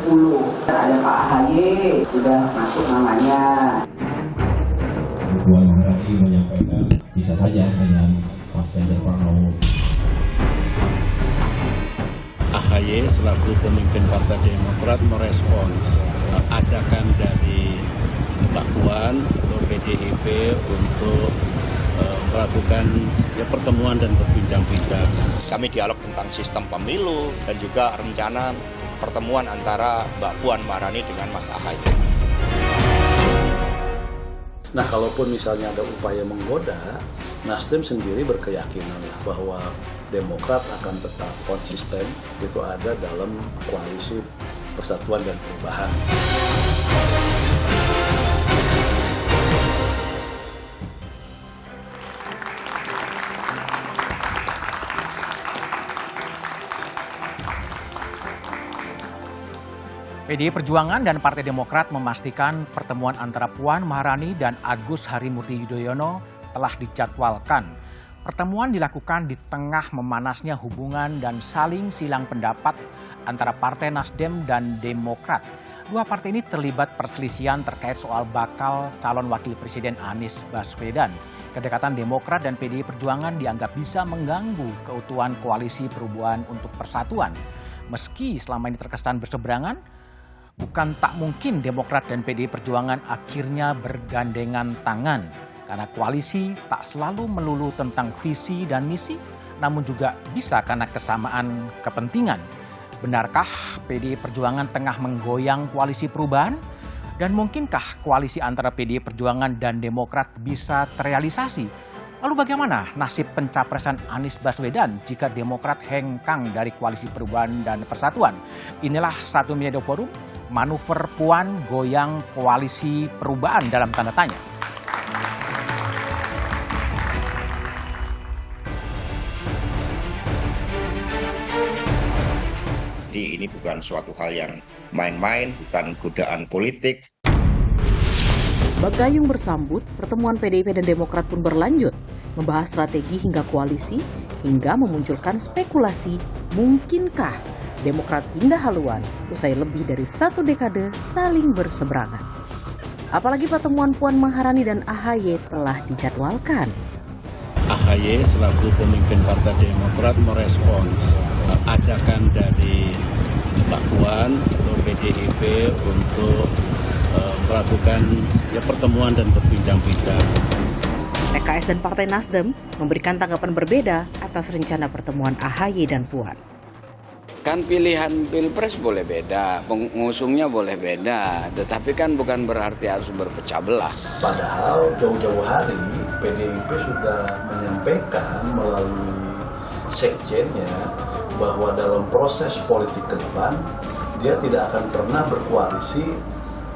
Ada Pak AHY, sudah masuk namanya. Puan Maharani menyampaikan bisa saja dengan Mas Ganjar Pranowo. AHY selaku pemimpin Partai Demokrat merespons ajakan dari Mbak Puan atau PDIP untuk melakukan pertemuan dan berbincang-bincang. Kami dialog tentang sistem pemilu dan juga rencana pertemuan antara Mbak Puan Maharani dengan Mas AHY. Nah, kalaupun misalnya ada upaya menggoda, Nasdem sendiri berkeyakinan bahwa Demokrat akan tetap konsisten itu ada dalam koalisi Persatuan dan Perubahan. PDI Perjuangan dan Partai Demokrat memastikan pertemuan antara Puan Maharani dan Agus Harimurti Yudhoyono telah dijadwalkan. Pertemuan dilakukan di tengah memanasnya hubungan dan saling silang pendapat antara Partai Nasdem dan Demokrat. Dua partai ini terlibat perselisihan terkait soal bakal calon wakil presiden Anies Baswedan. Kedekatan Demokrat dan PDI Perjuangan dianggap bisa mengganggu keutuhan koalisi perubahan untuk persatuan. Meski selama ini terkesan berseberangan, bukan tak mungkin Demokrat dan PDI Perjuangan akhirnya bergandengan tangan. Karena koalisi tak selalu melulu tentang visi dan misi, namun juga bisa karena kesamaan kepentingan. Benarkah PDI Perjuangan tengah menggoyang koalisi perubahan? Dan mungkinkah koalisi antara PDI Perjuangan dan Demokrat bisa terrealisasi? Lalu bagaimana nasib pencapresan Anies Baswedan jika Demokrat hengkang dari koalisi perubahan dan persatuan? Inilah Satu Media Forum, manuver Puan goyang koalisi perubahan dalam tanda tanya. Jadi ini bukan suatu hal yang main-main, bukan godaan politik. Bagayung bersambut, pertemuan PDIP dan Demokrat pun berlanjut, membahas strategi hingga koalisi, hingga memunculkan spekulasi mungkinkah Demokrat pindah haluan usai lebih dari 1 dekade saling berseberangan. Apalagi pertemuan Puan Maharani dan AHY telah dijadwalkan. AHY selaku pemimpin Partai Demokrat merespons ajakan dari Mbak Puan atau PDIP untuk melakukan pertemuan dan berbincang-bincang. PKS dan Partai Nasdem memberikan tanggapan berbeda atas rencana pertemuan AHY dan Puan. Kan pilihan pilpres boleh beda, pengusungnya boleh beda, tetapi kan bukan berarti harus berpecah belah. Padahal jauh-jauh hari PDIP sudah menyampaikan melalui sekjennya bahwa dalam proses politik ke depan dia tidak akan pernah berkoalisi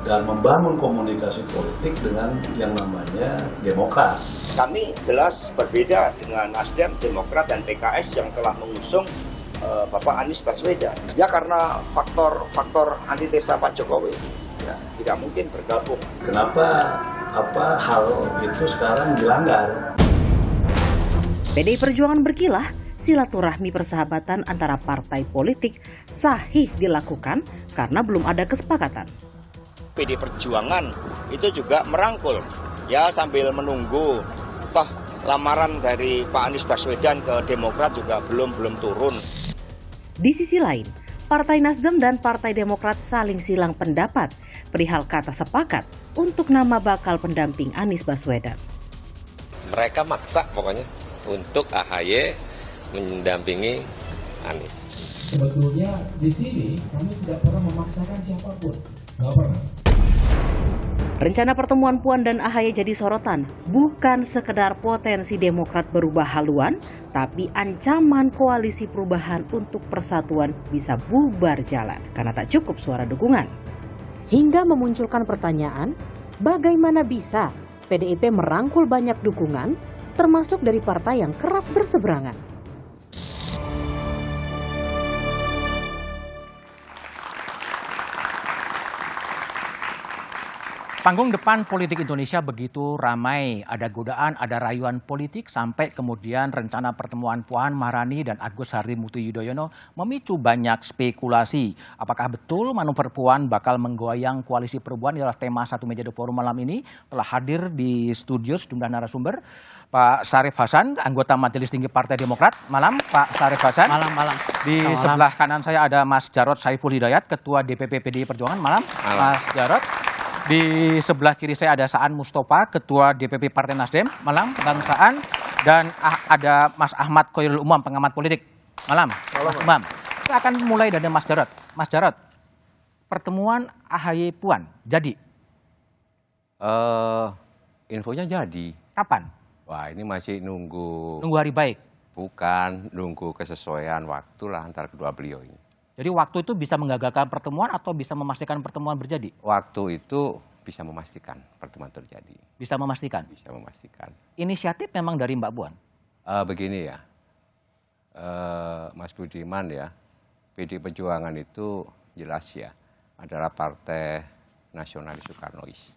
dan membangun komunikasi politik dengan yang namanya Demokrat. Kami jelas berbeda dengan Nasdem, Demokrat, dan PKS yang telah mengusung Bapak Anies Baswedan. Ya karena faktor antitesa Pak Jokowi, ya, tidak mungkin bergabung. Kenapa hal itu sekarang dilanggar? PDI Perjuangan berkilah, silaturahmi persahabatan antara partai politik sahih dilakukan karena belum ada kesepakatan. PDI Perjuangan itu juga merangkul, ya sambil menunggu toh lamaran dari Pak Anies Baswedan ke Demokrat juga belum turun. Di sisi lain, Partai Nasdem dan Partai Demokrat saling silang pendapat perihal kata sepakat untuk nama bakal pendamping Anies Baswedan. Mereka maksa pokoknya untuk AHY mendampingi Anies. Sebetulnya di sini kami tidak pernah memaksakan siapapun, nggak pernah. Rencana pertemuan Puan dan AHY jadi sorotan, bukan sekedar potensi Demokrat berubah haluan, tapi ancaman koalisi perubahan untuk persatuan bisa bubar jalan karena tak cukup suara dukungan. Hingga memunculkan pertanyaan, bagaimana bisa PDIP merangkul banyak dukungan, termasuk dari partai yang kerap berseberangan? Panggung depan politik Indonesia begitu ramai, ada godaan, ada rayuan politik, sampai kemudian rencana pertemuan Puan Maharani dan Agus Harimurti Yudhoyono memicu banyak spekulasi. Apakah betul manuver Puan bakal menggoyang koalisi perubahan? Adalah tema Satu Meja The Forum malam ini. Telah hadir di studio sejumlah narasumber. Pak Syarif Hasan, anggota Majelis Tinggi Partai Demokrat. Malam, Pak Syarif Hasan. Malam. Di sebelah kanan saya ada Mas Jarod Saiful Hidayat, Ketua DPP PDI Perjuangan. Malam. Mas Jarod. Di sebelah kiri saya ada Saan Mustafa, Ketua DPP Partai Nasdem. Malam, Bang Saan. Dan ada Mas Ahmad Khoirul Umam, pengamat politik. Malam, Mas Umam. Kita akan mulai dari Mas Jarod. Mas Jarod, pertemuan AHY Puan jadi? Infonya jadi. Kapan? Wah, ini masih nunggu. Nunggu hari baik? Bukan, nunggu kesesuaian waktu lah antara kedua beliau ini. Jadi waktu itu bisa menggagalkan pertemuan atau bisa memastikan pertemuan berjadi? Waktu itu bisa memastikan pertemuan terjadi. Bisa memastikan? Bisa memastikan. Inisiatif memang dari Mbak Puan? Begini ya, Mas Budiman ya, PDI Perjuangan itu jelas ya, adalah partai nasionalis Soekarnois.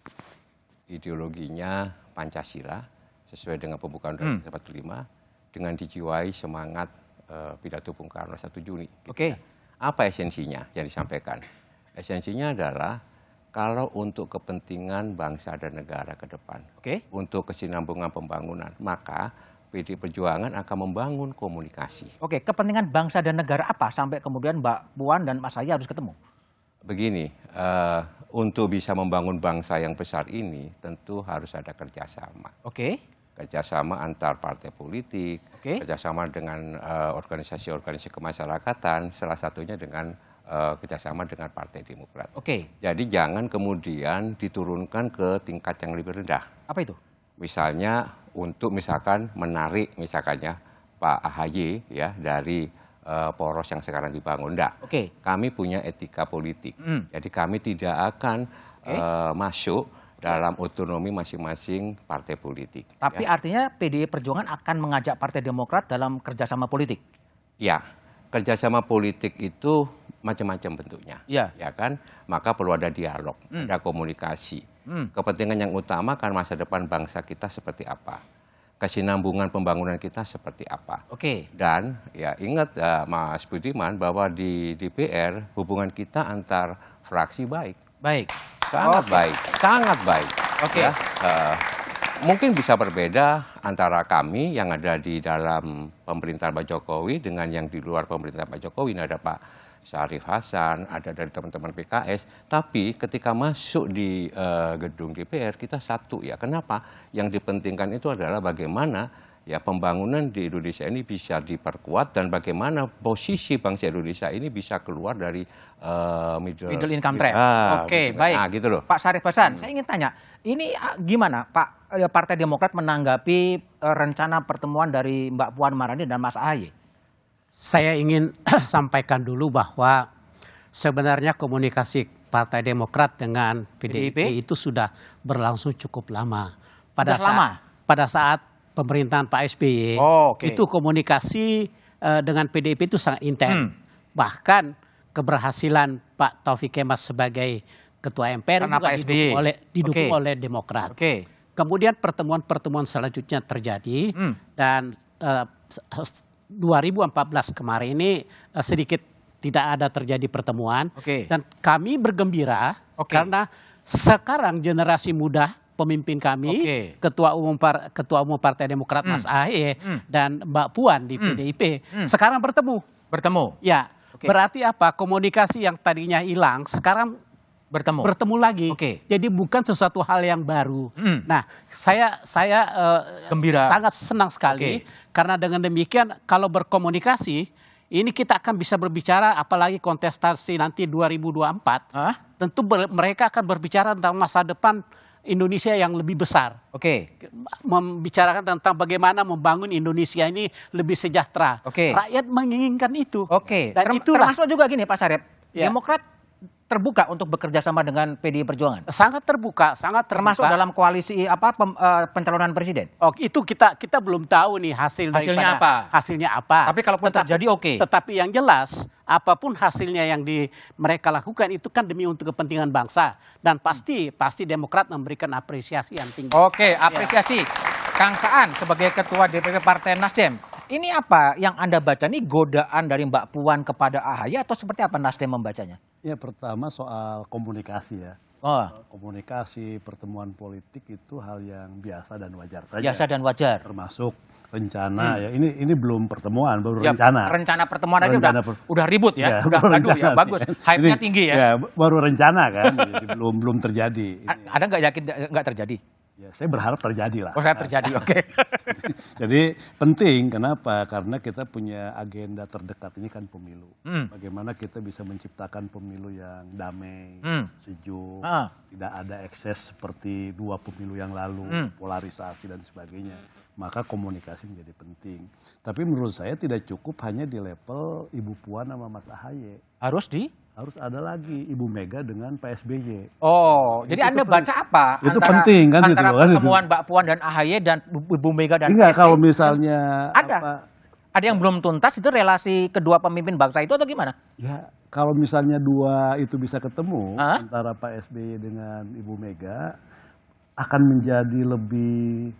Ideologinya Pancasila, sesuai dengan pembukaan Undang-Undang 45, dengan dijiwai semangat pidato Bung Karno 1 Juni. Gitu. Oke. Apa esensinya yang disampaikan? Esensinya adalah kalau untuk kepentingan bangsa dan negara ke depan, untuk kesinambungan pembangunan, maka PDI Perjuangan akan membangun komunikasi. Oke, kepentingan bangsa dan negara apa sampai kemudian Mbak Puan dan Mas Ahaye harus ketemu? Begini, untuk bisa membangun bangsa yang besar ini tentu harus ada kerjasama. Kerjasama antar partai politik, kerjasama dengan organisasi-organisasi kemasyarakatan, salah satunya dengan kerjasama dengan Partai Demokrat. Jadi jangan kemudian diturunkan ke tingkat yang lebih rendah. Apa itu? Misalnya untuk misalkan menarik misalkannya Pak AHY ya dari poros yang sekarang dibangun. Enggak. Kami punya etika politik. Jadi kami tidak akan masuk dalam otonomi masing-masing partai politik. Tapi artinya PDI Perjuangan akan mengajak Partai Demokrat dalam kerjasama politik? Ya, kerjasama politik itu macam-macam bentuknya. Ya kan? Maka perlu ada dialog, ada komunikasi. Kepentingan yang utama kan masa depan bangsa kita seperti apa. Kesinambungan pembangunan kita seperti apa. Dan ya ingat Mas Budiman bahwa di DPR hubungan kita antar fraksi baik. Sangat baik, sangat baik. Ya, mungkin bisa berbeda antara kami yang ada di dalam pemerintahan Pak Jokowi dengan yang di luar pemerintahan Pak Jokowi. Ini ada Pak Syarif Hasan, ada dari teman-teman PKS. Tapi ketika masuk di gedung DPR kita satu ya. Kenapa? Yang dipentingkan itu adalah bagaimana ya pembangunan di Indonesia ini bisa diperkuat dan bagaimana posisi bangsa Indonesia ini bisa keluar dari middle income trap. Baik. Nah, gitu loh. Pak Syarif Hasan, saya ingin tanya, ini gimana Pak Partai Demokrat menanggapi rencana pertemuan dari Mbak Puan Maharani dan Mas Ahaye? Saya ingin sampaikan dulu bahwa sebenarnya komunikasi Partai Demokrat dengan PDIP itu sudah berlangsung cukup lama. Pada saat pemerintahan Pak SBY, itu komunikasi dengan PDIP itu sangat intens. Bahkan keberhasilan Pak Taufik Kemas sebagai Ketua MPR juga didukung oleh Demokrat. Kemudian pertemuan-pertemuan selanjutnya terjadi dan 2014 kemarin ini sedikit tidak ada terjadi pertemuan. Dan kami bergembira karena sekarang generasi muda pemimpin kami, Ketua Umum Partai Demokrat Mas Ahaye dan Mbak Puan di PDIP sekarang bertemu. Ya, berarti apa? Komunikasi yang tadinya hilang sekarang bertemu lagi. Jadi bukan sesuatu hal yang baru. Nah, saya gembira, sangat senang sekali karena dengan demikian kalau berkomunikasi ini kita akan bisa berbicara apalagi kontestasi nanti 2024. Tentu mereka akan berbicara tentang masa depan Indonesia yang lebih besar. Membicarakan tentang bagaimana membangun Indonesia ini lebih sejahtera. Rakyat menginginkan itu. Dan itulah. Termasuk juga gini Pak Syarif, Demokrat terbuka untuk bekerja sama dengan PDI Perjuangan? Sangat terbuka, sangat terbuka. Termasuk dalam koalisi pencalonan presiden? Oh, itu kita belum tahu nih hasilnya apa. Tapi kalaupun terjadi oke. Tetapi yang jelas apapun hasilnya yang mereka lakukan itu kan demi untuk kepentingan bangsa dan pasti Demokrat memberikan apresiasi yang tinggi. Oke, apresiasi. Kang Saan sebagai Ketua DPP Partai Nasdem, ini apa yang Anda baca? Ini godaan dari Mbak Puan kepada AHY atau seperti apa Nasdem membacanya? Ya, pertama soal komunikasi ya. Komunikasi, pertemuan politik itu hal yang biasa dan wajar saja. Biasa dan wajar. Termasuk rencana ya. Ini belum pertemuan, baru rencana. Rencana pertemuan aja udah ribut ya. Udah aduh ya, bagus. Hype-nya tinggi ya. Baru rencana kan, jadi belum terjadi. Ada nggak yakin nggak terjadi? Ya, saya berharap terjadi lah. Oh, saya terjadi, oke. Jadi penting, kenapa? Karena kita punya agenda terdekat ini kan pemilu. Bagaimana kita bisa menciptakan pemilu yang damai, sejuk, tidak ada ekses seperti 2 pemilu yang lalu, polarisasi dan sebagainya. Maka komunikasi menjadi penting. Tapi menurut saya tidak cukup hanya di level Ibu Puan sama Mas AHY. Harus ada lagi Ibu Mega dengan Pak SBY. Oh, jadi Anda baca apa? Itu penting kan? Antara pertemuan Mbak Puan dan AHY dan Ibu Mega dan Enggak, SBY. kalau misalnya ada yang belum tuntas itu relasi kedua pemimpin bangsa itu atau gimana? Ya, kalau misalnya 2 itu bisa ketemu antara Pak SBY dengan Ibu Mega akan menjadi lebih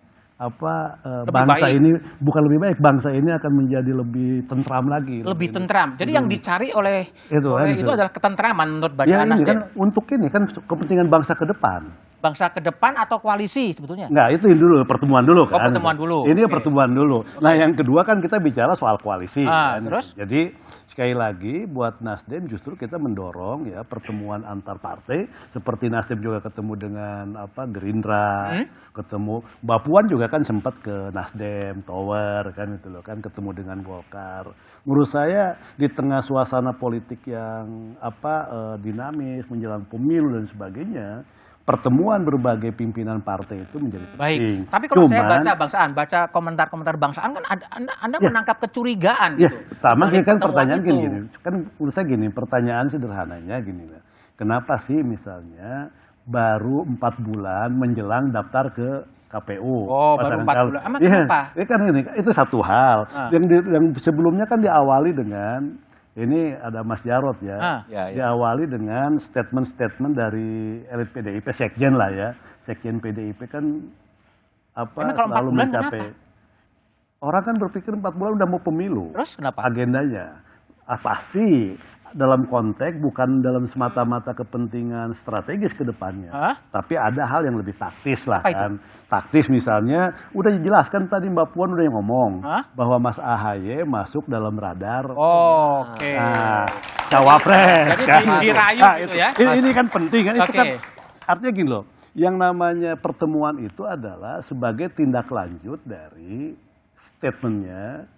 bangsa baik. ini bukan lebih baik, bangsa ini akan menjadi lebih tentram lagi. Lebih tentram. Jadi yang dicari oleh itu adalah ketentraman menurut bacaan ya, Nasdem. Untuk ini kan kepentingan bangsa ke depan. Bangsa ke depan atau koalisi sebetulnya? Enggak, itu dulu pertemuan dulu kan. Pertemuan dulu. Ini pertemuan dulu. Nah, yang kedua kan kita bicara soal koalisi kan. Terus? Jadi sekali lagi buat Nasdem justru kita mendorong ya pertemuan antar partai seperti Nasdem juga ketemu dengan Gerindra, ketemu Mbak Puan juga kan sempat ke Nasdem Tower kan itu loh kan, ketemu dengan Golkar. Menurut saya di tengah suasana politik yang dinamis menjelang pemilu dan sebagainya, pertemuan berbagai pimpinan partai itu menjadi penting. Tapi kalau saya baca komentar-komentar Bangsaan kan Anda menangkap kecurigaan ya, gitu. Pertama kan pertanyaan gini, kan menurut saya gini, pertanyaan sederhananya gini, kenapa sih misalnya baru 4 bulan menjelang daftar ke KPU? Baru 4 bulan. Emang kenapa? Ya kan ini itu satu hal. Yang sebelumnya kan diawali dengan ini ada Mas Jarod ya, diawali dengan statement-statement dari elit PDIP, sekjen lah ya, sekjen PDIP kan selalu mencapai. Orang kan berpikir 4 bulan udah mau pemilu. Terus kenapa? Agendanya pasti dalam konteks bukan dalam semata-mata kepentingan strategis ke depannya, tapi ada hal yang lebih taktis lah kan. Taktis misalnya, udah dijelaskan tadi Mbak Puan udah ngomong bahwa Mas AHY masuk dalam radar. Cawapres. Jadi kan? dirayu gitu ya. Ini kan penting kan. Itu kan artinya gini loh. Yang namanya pertemuan itu adalah sebagai tindak lanjut dari statementnya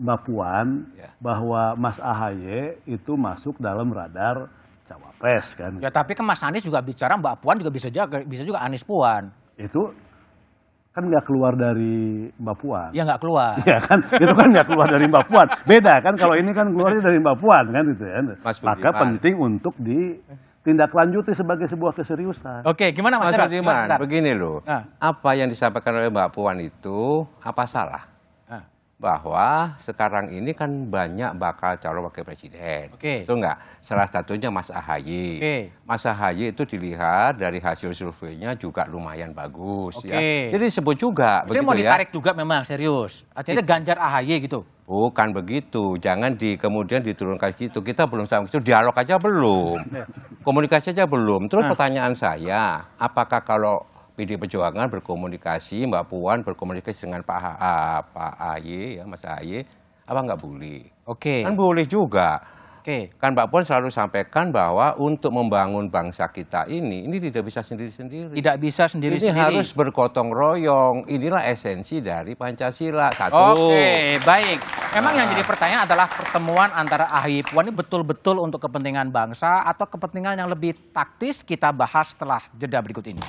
Mbak Puan bahwa Mas AHY itu masuk dalam radar cawapres kan. Ya tapi kan Mas Anies juga bicara Mbak Puan juga bisa juga Anies Puan. Itu kan nggak keluar dari Mbak Puan. Ya nggak keluar. Ya kan, itu kan nggak keluar dari Mbak Puan. Beda kan kalau ini kan keluarnya dari Mbak Puan kan gitu ya. Maka penting untuk ditindaklanjuti sebagai sebuah keseriusan. Oke, gimana Mas Budiman? Begini loh, apa yang disampaikan oleh Mbak Puan itu apa salah? Bahwa sekarang ini kan banyak bakal calon wakil presiden. Itu enggak? Salah satunya Mas AHY. Mas AHY itu dilihat dari hasil surveinya juga lumayan bagus. Ya. Jadi disebut juga. Itu mau ditarik juga memang serius. Artinya Ganjar AHY gitu. Bukan begitu. Jangan kemudian diturunkan gitu. Kita belum sampai itu, dialog aja belum. Komunikasi aja belum. Terus pertanyaan saya, apakah kalau PD Perjuangan berkomunikasi, Mbak Puan berkomunikasi dengan Pak AHY, ya Mas AHY, apa nggak boleh? Kan boleh juga. Kan Mbak Puan selalu sampaikan bahwa untuk membangun bangsa kita ini tidak bisa sendiri-sendiri. Tidak bisa sendiri-sendiri. Ini harus bergotong royong. Inilah esensi dari Pancasila. Satu. Baik. Memang yang jadi pertanyaan adalah pertemuan antara AHY Puan ini betul-betul untuk kepentingan bangsa atau kepentingan yang lebih taktis? Kita bahas setelah jeda berikut ini.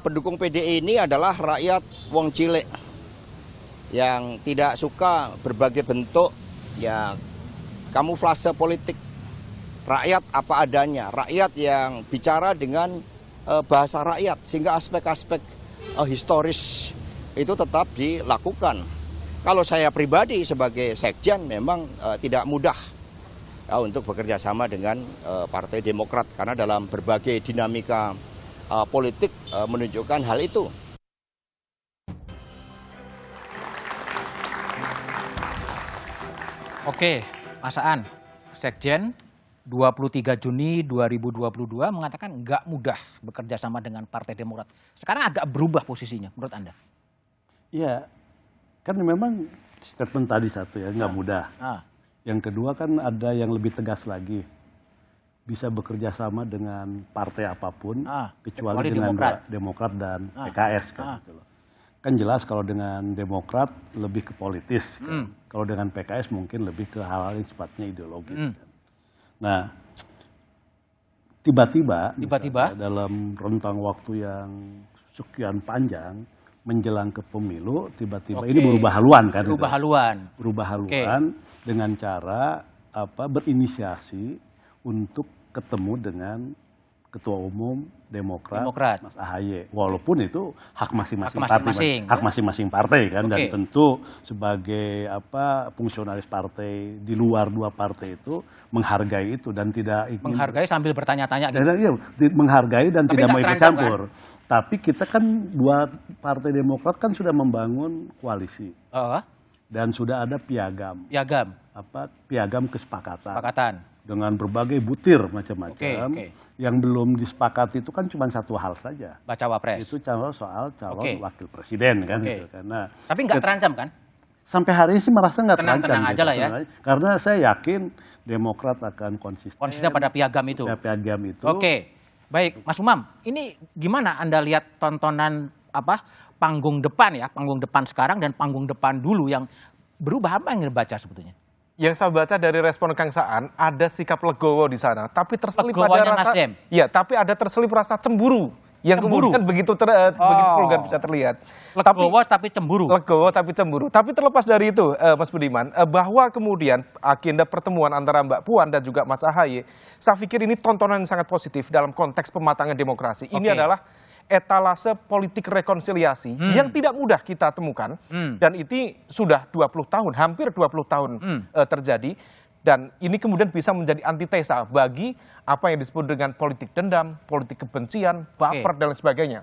pendukung PDI ini adalah rakyat wong cilik yang tidak suka berbagai bentuk ya kamuflase politik. Rakyat apa adanya, rakyat yang bicara dengan bahasa rakyat, sehingga aspek-aspek historis itu tetap dilakukan. Kalau saya pribadi sebagai sekjen memang tidak mudah untuk bekerja sama dengan Partai Demokrat, karena dalam berbagai dinamika politik menunjukkan hal itu. Oke, Mas Aan, sekjen 23 Juni 2022 mengatakan nggak mudah bekerja sama dengan Partai Demokrat. Sekarang agak berubah posisinya menurut Anda? Iya, kan memang statement tadi satu ya, nggak mudah. Yang kedua kan ada yang lebih tegas lagi. Bisa bekerja sama dengan partai apapun, kecuali dengan Demokrat dan PKS kan. Gitu loh. Kan jelas kalau dengan Demokrat lebih ke politis, kan. Kalau dengan PKS mungkin lebih ke hal-hal yang sifatnya ideologis. Kan. Nah, tiba-tiba dalam rentang waktu yang sekian panjang menjelang ke pemilu, tiba-tiba ini berubah haluan kan? Berubah haluan dengan cara berinisiasi untuk ketemu dengan Ketua Umum Demokrat. Mas AHY. Walaupun itu hak masing-masing partai kan, dan tentu sebagai fungsionalis partai di luar dua partai itu menghargai itu dan tidak ingin menghargai sambil bertanya-tanya gitu. Iya, menghargai dan tidak mau ikut campur. Kan? Tapi kita kan dua partai Demokrat kan sudah membangun koalisi. Dan sudah ada piagam. Piagam kesepakatan. Dengan berbagai butir macam-macam. Yang belum disepakati itu kan cuma satu hal saja. Baca Wapres. Itu soal calon wakil presiden kan. Gitu. Karena tapi nggak terancam kan? Sampai hari ini sih merasa nggak terancam. Tenang aja lah ya. Karena saya yakin Demokrat akan konsisten. Konsisten pada piagam itu. Oke, baik Mas Umam. Ini gimana Anda lihat tontonan panggung depan sekarang dan panggung depan dulu yang berubah, apa yang Anda baca sebetulnya? Yang saya baca dari respon Kang Saan, ada sikap legowo di sana, tapi terselip rasa cemburu yang kemudian begitu vulgar bisa terlihat. Legowo tapi cemburu. Tapi terlepas dari itu, Mas Budiman, bahwa kemudian agenda pertemuan antara Mbak Puan dan juga Mas AHY, saya pikir ini tontonan yang sangat positif dalam konteks pematangan demokrasi. Ini adalah etalase politik rekonsiliasi yang tidak mudah kita temukan, dan itu sudah 20 tahun, hampir 20 tahun terjadi, dan ini kemudian bisa menjadi antitesa bagi apa yang disebut dengan politik dendam, politik kebencian, baper dan lain sebagainya.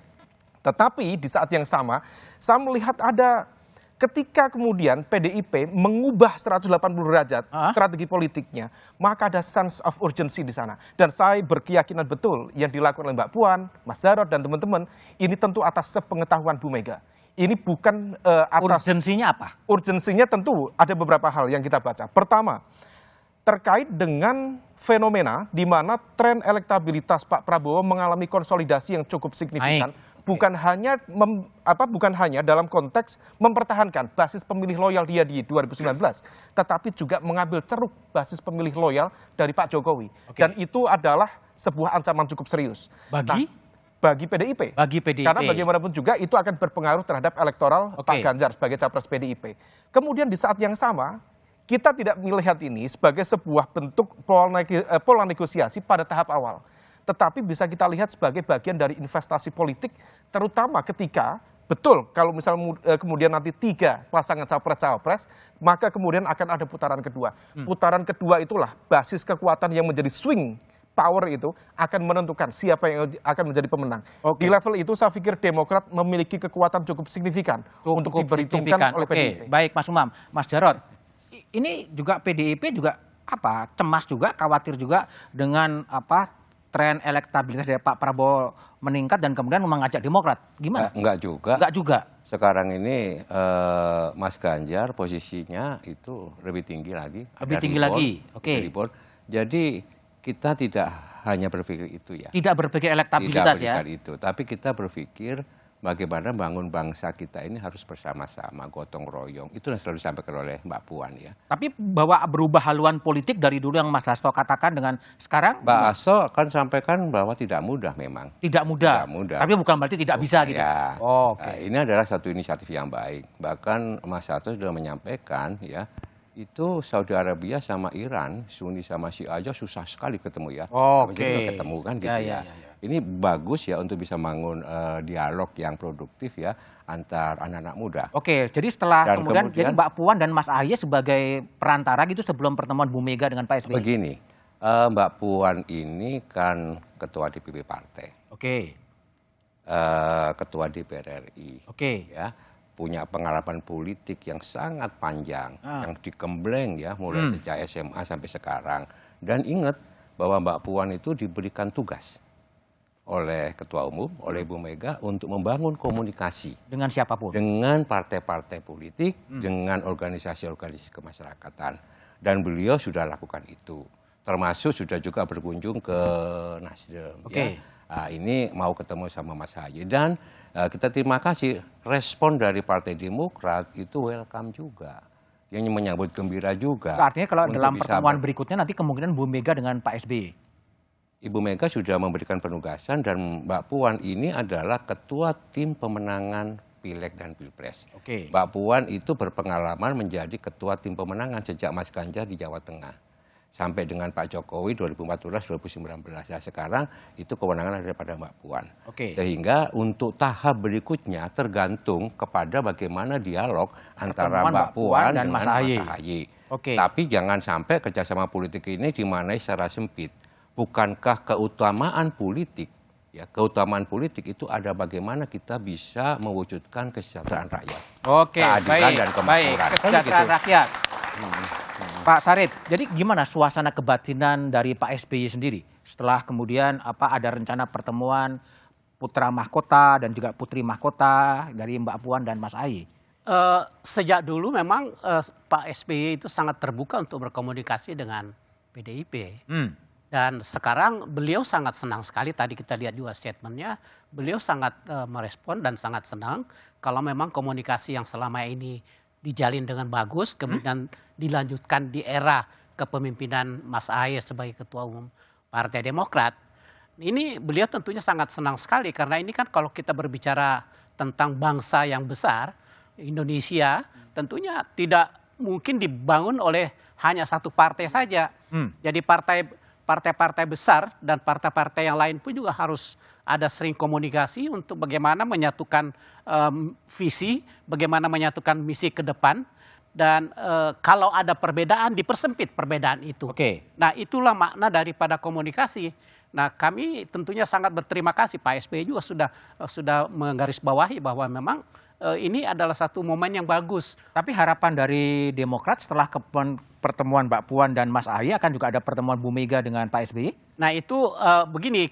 Tetapi di saat yang sama, saya melihat ada ketika kemudian PDIP mengubah 180 derajat strategi politiknya, maka ada sense of urgency di sana. Dan saya berkeyakinan betul yang dilakukan oleh Mbak Puan, Mas Jarod, dan teman-teman, ini tentu atas sepengetahuan Bu Mega. Ini bukan atas... Urgensinya apa? Urgensinya tentu ada beberapa hal yang kita baca. Pertama, terkait dengan fenomena di mana tren elektabilitas Pak Prabowo mengalami konsolidasi yang cukup signifikan. Bukan hanya dalam konteks mempertahankan basis pemilih loyal dia di 2019, tetapi juga mengambil ceruk basis pemilih loyal dari Pak Jokowi. Dan itu adalah sebuah ancaman cukup serius. Bagi PDIP. Karena bagaimanapun juga itu akan berpengaruh terhadap elektoral Pak Ganjar sebagai capres PDIP. Kemudian di saat yang sama, kita tidak melihat ini sebagai sebuah bentuk pola negosiasi pada tahap awal. Tetapi bisa kita lihat sebagai bagian dari investasi politik, terutama ketika betul kalau misalnya kemudian nanti 3 pasangan capres-cawapres, maka kemudian akan ada putaran kedua. Putaran kedua itulah basis kekuatan yang menjadi swing power itu akan menentukan siapa yang akan menjadi pemenang. Di level itu saya pikir Demokrat memiliki kekuatan cukup signifikan untuk diperhitungkan oleh PDIP. Baik Mas Umam, Mas Jarod, ini juga PDIP juga cemas juga, khawatir juga dengan tren elektabilitas dari Pak Prabowo meningkat dan kemudian mengajak Demokrat. Gimana? Enggak juga. Enggak juga. Sekarang ini Mas Ganjar posisinya itu lebih tinggi lagi. Lebih tinggi lagi. Oke. Jadi kita tidak hanya berpikir itu ya. Tidak berpikir elektabilitas ya. Tidak berpikir itu, tapi kita berpikir bagaimana bangun bangsa kita ini harus bersama-sama, gotong royong. Itu yang selalu disampaikan oleh Mbak Puan ya. Tapi bahwa berubah haluan politik dari dulu yang Mas Hasto katakan dengan sekarang? Mbak Hasto kan sampaikan bahwa tidak mudah memang. Tidak mudah? Tidak mudah. Tapi bukan berarti tidak bisa gitu? Ya. Oh, oke. Nah, ini adalah satu inisiatif yang baik. Bahkan Mas Hasto sudah menyampaikan ya, itu Saudi Arabia sama Iran, Sunni sama Syiah aja susah sekali ketemu ya. Oke. Ketemu kan gitu ya. Ini bagus ya untuk bisa bangun dialog yang produktif ya antar anak-anak muda. Oke, jadi setelah kemudian jadi Mbak Puan dan Mas Ahaye sebagai perantara gitu sebelum pertemuan Bu Mega dengan Pak SBY. Begini, Mbak Puan ini kan ketua DPP partai. Oke. Ketua DPR RI. Oke. Ya, punya pengalaman politik yang sangat panjang, yang digembleng ya mulai sejak SMA sampai sekarang. Dan ingat bahwa Mbak Puan itu diberikan tugas oleh Ketua Umum, oleh Ibu Mega untuk membangun komunikasi. Dengan siapapun? Dengan partai-partai politik, dengan organisasi-organisasi kemasyarakatan. Dan beliau sudah lakukan itu. Termasuk sudah juga berkunjung ke Nasdem. Oke. Ya. Ini mau ketemu sama Mas Ahaye. Dan kita terima kasih respon dari Partai Demokrat itu welcome juga. Yang menyambut gembira juga. Artinya kalau dalam pertemuan berikutnya nanti kemungkinan Bu Mega dengan Pak SBY. Ibu Mega sudah memberikan penugasan dan Mbak Puan ini adalah ketua tim pemenangan Pileg dan Pilpres. Oke. Mbak Puan itu berpengalaman menjadi ketua tim pemenangan sejak Mas Ganjar di Jawa Tengah. Sampai dengan Pak Jokowi 2014-2019. Nah, sekarang itu kewenangan daripada Mbak Puan. Oke. Sehingga untuk tahap berikutnya tergantung kepada bagaimana dialog antara Mbak Puan dan Mas Ahaye. Oke. Tapi jangan sampai kerjasama politik ini dimaknai secara sempit. Bukankah keutamaan politik, ya keutamaan politik itu ada bagaimana kita bisa mewujudkan kesejahteraan rakyat. Oke, keadilan dan kemakmuran. Baik, kesejahteraan rakyat. Pak Sarip, jadi gimana suasana kebatinan dari Pak SBY sendiri setelah kemudian ada rencana pertemuan putra mahkota dan juga putri mahkota dari Mbak Puan dan Mas Ahaye? Sejak dulu memang Pak SBY itu sangat terbuka untuk berkomunikasi dengan PDIP. Dan sekarang beliau sangat senang sekali, tadi kita lihat juga statementnya, beliau sangat merespon dan sangat senang kalau memang komunikasi yang selama ini dijalin dengan bagus, kemudian dilanjutkan di era kepemimpinan Mas Ahaye sebagai Ketua Umum Partai Demokrat. Ini beliau tentunya sangat senang sekali karena ini kan kalau kita berbicara tentang bangsa yang besar, Indonesia tentunya tidak mungkin dibangun oleh hanya satu partai saja. Jadi partai-partai besar dan partai-partai yang lain pun juga harus ada sering komunikasi untuk bagaimana menyatukan visi, bagaimana menyatukan misi ke depan. Dan kalau ada perbedaan, dipersempit perbedaan itu. Nah, itulah makna daripada komunikasi. Nah, kami tentunya sangat berterima kasih. Pak SBY juga sudah menggarisbawahi bahwa memang ini adalah satu momen yang bagus. Tapi harapan dari Demokrat setelah pertemuan Mbak Puan dan Mas Ahaye akan juga ada pertemuan Bu Mega dengan Pak SBY? Nah, itu begini,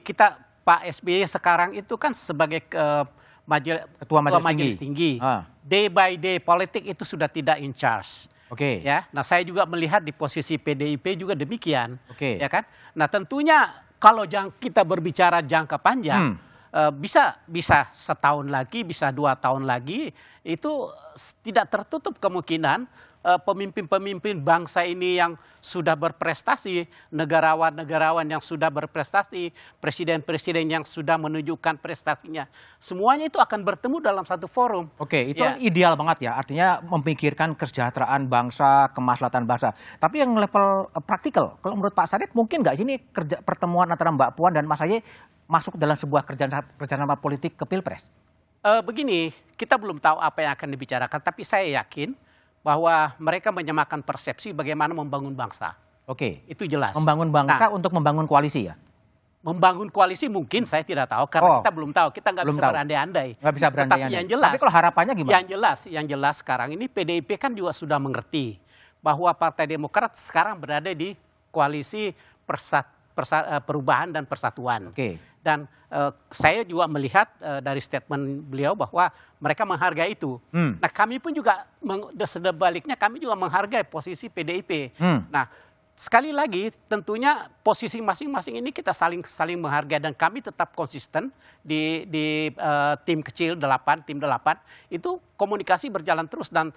Pak SBY sekarang itu kan sebagai Ketua Majelis Tinggi. Day by day politik itu sudah tidak in charge. Ya, nah saya juga melihat di posisi PDIP juga demikian. Ya kan? Nah, tentunya kalau kita berbicara jangka panjang, bisa setahun lagi, bisa 2 tahun lagi, itu tidak tertutup kemungkinan pemimpin-pemimpin bangsa ini yang sudah berprestasi, negarawan-negarawan yang sudah berprestasi, presiden-presiden yang sudah menunjukkan prestasinya, semuanya itu akan bertemu dalam satu forum. Itu ideal banget ya, artinya memikirkan kesejahteraan bangsa, kemaslahatan bangsa. Tapi yang level praktikal, kalau menurut Pak Sarip mungkin nggak ini pertemuan antara Mbak Puan dan Mas Ahaye masuk dalam sebuah kerjasama politik ke Pilpres? Begini, kita belum tahu apa yang akan dibicarakan, tapi saya yakin bahwa mereka menyamakan persepsi bagaimana membangun bangsa. Itu jelas. Membangun bangsa untuk membangun koalisi ya? Membangun koalisi mungkin saya tidak tahu, karena kita belum tahu. Kita nggak bisa berandai-andai. Nggak bisa berandai-andai. Yang jelas, tapi kalau harapannya gimana? Yang jelas sekarang ini PDIP kan juga sudah mengerti bahwa Partai Demokrat sekarang berada di koalisi perubahan dan persatuan. Dan saya juga melihat dari statement beliau bahwa mereka menghargai itu. Nah, kami pun juga sebaliknya kami juga menghargai posisi PDIP. Nah, sekali lagi tentunya posisi masing-masing ini kita saling menghargai dan kami tetap konsisten di tim kecil 8, tim 8 itu komunikasi berjalan terus dan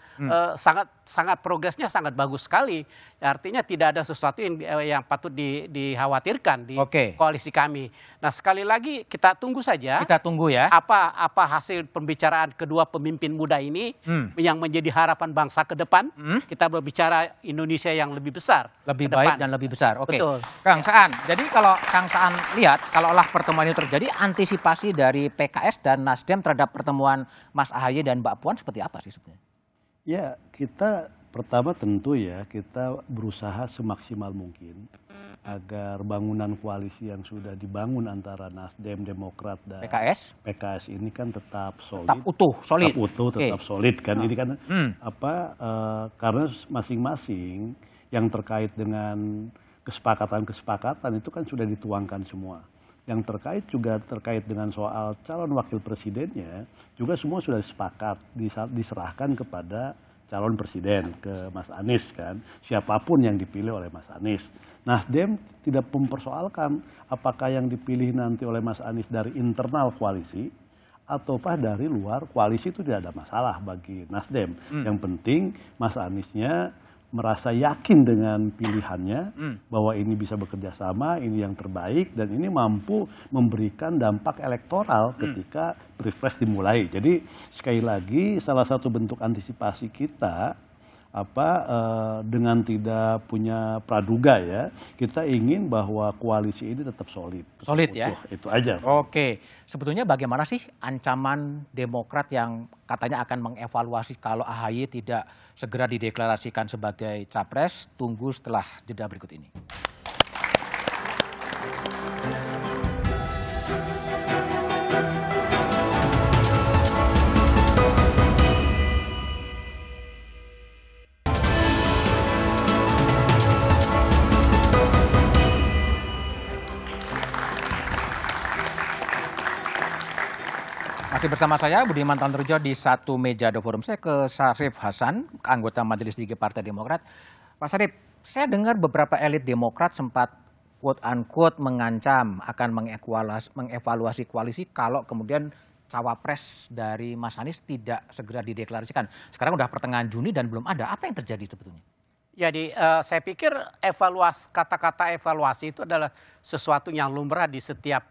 sangat progresnya sangat bagus sekali. Artinya tidak ada sesuatu yang patut dikhawatirkan di koalisi kami. Nah, sekali lagi kita tunggu saja. Kita tunggu ya. Apa hasil pembicaraan kedua pemimpin muda ini yang menjadi harapan bangsa ke depan. Kita berbicara Indonesia yang lebih besar. Lebih baik dan lebih besar. Oke. Betul. Kang Saan, jadi kalau Kang Saan lihat, kalaulah pertemuan ini terjadi, antisipasi dari PKS dan Nasdem terhadap pertemuan Mas Ahaye dan Mbak Puan seperti apa sih sebenarnya? Ya, kita pertama tentu ya, kita berusaha semaksimal mungkin agar bangunan koalisi yang sudah dibangun antara Nasdem, Demokrat, dan PKS ini kan tetap solid. Tetap utuh, solid. Tetap utuh, tetap solid kan. Ini kan karena masing-masing yang terkait dengan kesepakatan itu kan sudah dituangkan semua. Yang terkait juga terkait dengan soal calon wakil presidennya juga semua sudah sepakat diserahkan kepada calon presiden ke Mas Anies kan. Siapapun yang dipilih oleh Mas Anies. Nasdem tidak mempersoalkan apakah yang dipilih nanti oleh Mas Anies dari internal koalisi ataukah dari luar koalisi, itu tidak ada masalah bagi Nasdem. Yang penting Mas Aniesnya merasa yakin dengan pilihannya bahwa ini bisa bekerja sama, ini yang terbaik dan ini mampu memberikan dampak elektoral ketika Pilpres dimulai. Jadi sekali lagi salah satu bentuk antisipasi kita dengan tidak punya praduga ya, kita ingin bahwa koalisi ini tetap solid. Solid ya? Itu aja. Oke, sebetulnya bagaimana sih ancaman Demokrat yang katanya akan mengevaluasi kalau Ahaye tidak segera dideklarasikan sebagai capres? Tunggu setelah jeda berikut ini. Masih bersama saya Budiman Tanrujo di satu meja The Forum. Saya ke Syarif Hasan, anggota Majelis Tinggi Partai Demokrat. Pak Syarif, saya dengar beberapa elit Demokrat sempat quote-unquote mengancam akan mengevaluasi koalisi kalau kemudian cawapres dari Mas Anies tidak segera dideklarasikan. Sekarang udah pertengahan Juni dan belum ada. Apa yang terjadi sebetulnya? Jadi saya pikir kata-kata evaluasi itu adalah sesuatu yang lumrah di setiap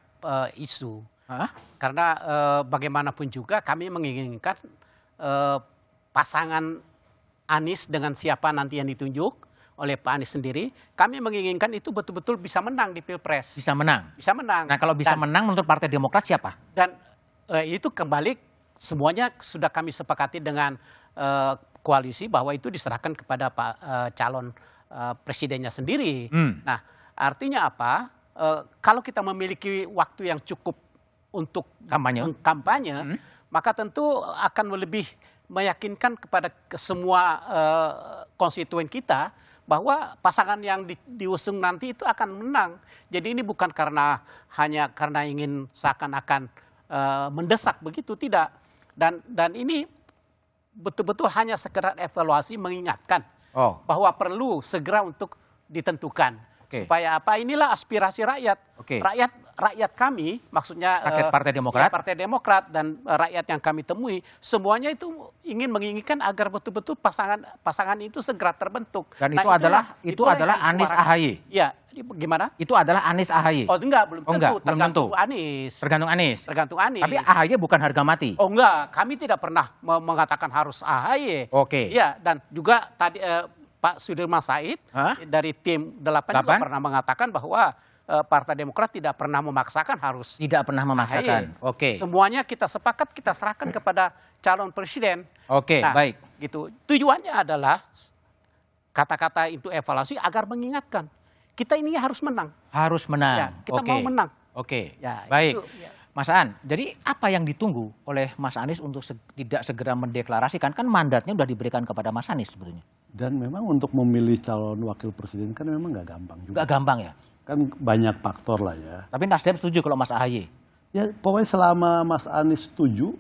isu. Karena bagaimanapun juga kami menginginkan pasangan Anies dengan siapa nanti yang ditunjuk oleh Pak Anies sendiri, kami menginginkan itu betul-betul bisa menang di Pilpres. Bisa menang? Bisa menang. Nah kalau bisa menang menurut Partai Demokrat siapa? Dan itu kembali semuanya sudah kami sepakati dengan koalisi bahwa itu diserahkan kepada calon presidennya sendiri. Nah artinya apa? Kalau kita memiliki waktu yang cukup untuk kampanye, maka tentu akan lebih meyakinkan kepada semua konstituen kita bahwa pasangan yang diusung nanti itu akan menang. Jadi ini bukan hanya karena ingin seakan-akan mendesak begitu, tidak. Dan ini betul-betul hanya sekedar evaluasi mengingatkan bahwa perlu segera untuk ditentukan. Supaya apa? Inilah aspirasi rakyat. Rakyat kami, maksudnya rakyat Partai Demokrat. Partai Demokrat dan rakyat yang kami temui, semuanya itu menginginkan agar betul-betul pasangan itu segera terbentuk. Dan itu adalah Anies Ahaye. Ya, gimana? Itu adalah Anies Ahaye. Oh enggak, belum tentu. Tergantung Anies. Tergantung Anies. Tapi Ahaye bukan harga mati. Oh enggak, kami tidak pernah mengatakan harus Ahaye. Ya, dan juga tadi Pak Sudirman Said dari tim 8 juga pernah mengatakan bahwa Partai Demokrat tidak pernah memaksakan harus. Tidak pernah memaksakan. Semuanya kita sepakat, kita serahkan kepada calon presiden. Baik. Gitu. Tujuannya adalah kata-kata itu evaluasi agar mengingatkan kita ini harus menang. Harus menang. Ya, kita mau menang. Ya, baik. Itu, ya. Mas Aan, jadi apa yang ditunggu oleh Mas Anies untuk tidak segera mendeklarasikan? Kan mandatnya sudah diberikan kepada Mas Anies sebetulnya. Dan memang untuk memilih calon wakil presiden kan memang nggak gampang juga. Nggak gampang ya? Kan banyak faktor lah ya. Tapi Nasdem setuju kalau Mas Ahaye? Ya pokoknya selama Mas Anies setuju,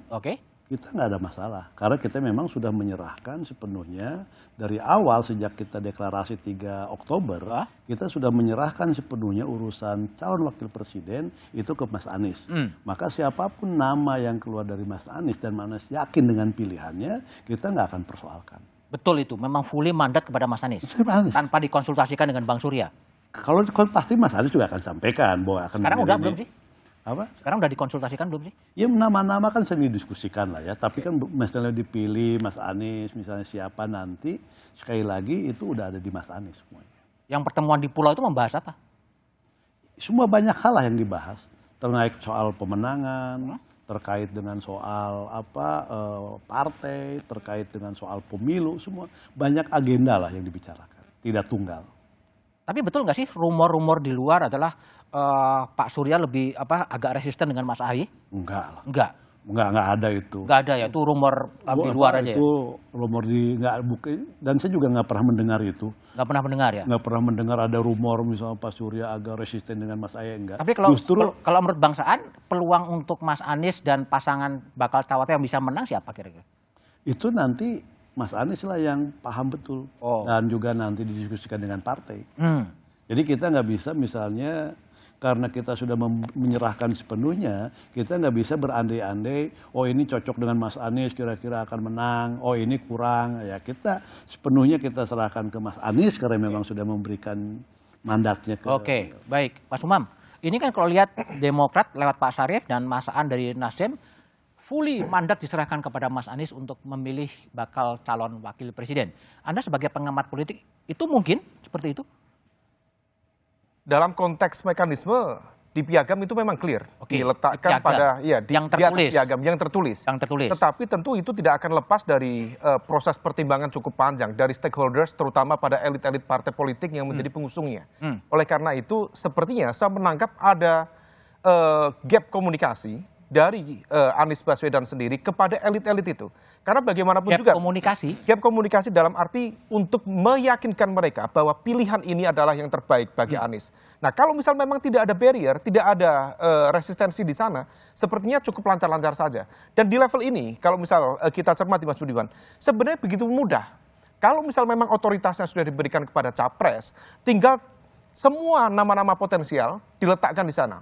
kita nggak ada masalah. Karena kita memang sudah menyerahkan sepenuhnya dari awal sejak kita deklarasi 3 Oktober, kita sudah menyerahkan sepenuhnya urusan calon wakil presiden itu ke Mas Anies. Maka siapapun nama yang keluar dari Mas Anies dan Mas Anies yakin dengan pilihannya, kita nggak akan persoalkan. Betul itu, memang fully mandat kepada Mas Anies, tanpa dikonsultasikan dengan Bang Surya. Kalau pasti Mas Anies juga akan sampaikan bahwa akan. Sekarang udah belum sih? Apa? Sekarang udah dikonsultasikan belum sih? Ya nama-nama kan sering didiskusikan lah ya. Tapi kan misalnya dipilih Mas Anies, misalnya siapa nanti, sekali lagi itu udah ada di Mas Anies semuanya. Yang pertemuan di pulau itu membahas apa? Semua banyak hal lah yang dibahas. Terkait soal pemenangan, terkait dengan soal partai, terkait dengan soal pemilu, semua banyak agenda lah yang dibicarakan. Tidak tunggal. Tapi betul nggak sih rumor-rumor di luar adalah Pak Surya lebih agak resisten dengan Mas Ahy? Enggak lah. Enggak ada itu. Enggak ada ya, itu rumor di luar aja. Itu rumor dan saya juga nggak pernah mendengar itu. Nggak pernah mendengar ya? Nggak pernah mendengar ada rumor misalnya Pak Surya agak resisten dengan Mas Ahy, enggak. Tapi kalau menurut Bang Saan, peluang untuk Mas Anies dan pasangan bakal cawapres yang bisa menang siapa kira-kira? Itu nanti Mas Anies lah yang paham betul. Dan juga nanti didiskusikan dengan partai. Jadi kita nggak bisa misalnya karena kita sudah menyerahkan sepenuhnya, kita nggak bisa berandai-andai, oh ini cocok dengan Mas Anies kira-kira akan menang, oh ini kurang. Ya kita sepenuhnya kita serahkan ke Mas Anies karena memang sudah memberikan mandatnya ke. Oke, baik. Mas Umam, ini kan kalau lihat Demokrat lewat Pak Syarif dan Mas Aan dari Nasdem, fully mandat diserahkan kepada Mas Anies untuk memilih bakal calon wakil presiden. Anda sebagai pengamat politik, itu mungkin seperti itu? Dalam konteks mekanisme di piagam itu memang clear, diletakkan piagam. pada yang tertulis. Piagam yang tertulis. Tetapi tentu itu tidak akan lepas dari proses pertimbangan cukup panjang dari stakeholders, terutama pada elit-elit partai politik yang menjadi pengusungnya. Oleh karena itu, sepertinya saya menangkap ada gap komunikasi dari Anies Baswedan sendiri kepada elit-elit itu. Karena bagaimanapun juga gap komunikasi dalam arti untuk meyakinkan mereka bahwa pilihan ini adalah yang terbaik bagi Anies. Nah, kalau misal memang tidak ada barrier, tidak ada resistensi di sana, sepertinya cukup lancar-lancar saja. Dan di level ini, kalau misal kita cermati Mas Budiman, sebenarnya begitu mudah. Kalau misal memang otoritasnya sudah diberikan kepada capres, tinggal semua nama-nama potensial diletakkan di sana.